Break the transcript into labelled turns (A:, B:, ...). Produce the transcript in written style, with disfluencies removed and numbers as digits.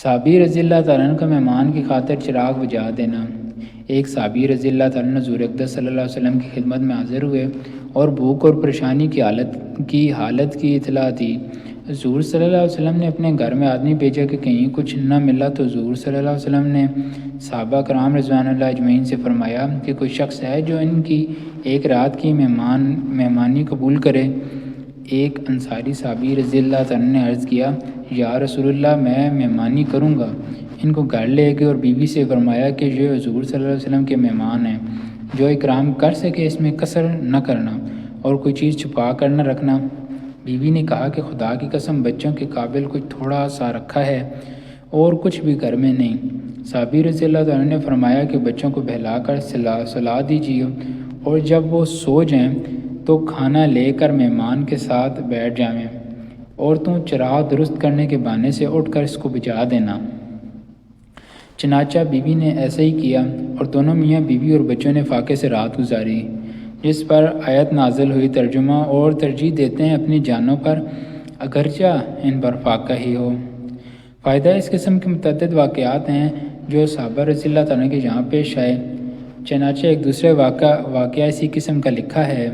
A: صحابی رضی اللہ تعالیٰ عنہ کا مہمان کی خاطر چراغ بجھا دینا۔ ایک صحابی رضی اللہ تعالیٰ عنہ حضور اقدس صلی اللہ علیہ وسلم کی خدمت میں حاضر ہوئے اور بھوک اور پریشانی کی حالت کی اطلاع دی۔ حضور صلی اللہ علیہ وسلم نے اپنے گھر میں آدمی بھیجا کہ کہیں کچھ نہ ملا تو حضور صلی اللہ علیہ وسلم نے صحابہ کرام رضوان اللہ اجمعین سے فرمایا کہ کوئی شخص ہے جو ان کی ایک رات کی مہمانی قبول کرے۔ ایک انصاری صحابی رضی اللہ تعالیٰ نے عرض کیا، یا رسول اللہ، میں مہمانی کروں گا۔ ان کو گھر لے گئے اور بیوی سے فرمایا کہ یہ حضور صلی اللہ علیہ وسلم کے مہمان ہیں، جو اکرام کر سکے اس میں کثر نہ کرنا اور کوئی چیز چھپا کر نہ رکھنا۔ بیوی نے کہا کہ خدا کی قسم، بچوں کے قابل کچھ تھوڑا سا رکھا ہے اور کچھ بھی گھر میں نہیں۔ صحابی رضی اللہ تعالیٰ نے فرمایا کہ بچوں کو بہلا کر سلا دیجیے اور جب وہ سو جائیں تو کھانا لے کر مہمان کے ساتھ بیٹھ جائیں اور تم چراغ درست کرنے کے بہانے سے اٹھ کر اس کو بجھا دینا۔ چنانچہ بیوی نے ایسا ہی کیا اور دونوں میاں بیوی اور بچوں نے فاقے سے رات گزاری، جس پر آیت نازل ہوئی۔ ترجمہ: اور ترجیح دیتے ہیں اپنی جانوں پر اگرچہ ان پر فاقہ ہی ہو۔ فائدہ: اس قسم کے متعدد واقعات ہیں جو صحابہ رضی اللہ تعالیٰ کے یہاں پیش آئے۔ چنانچہ ایک دوسرے واقعہ اسی قسم کا لکھا ہے۔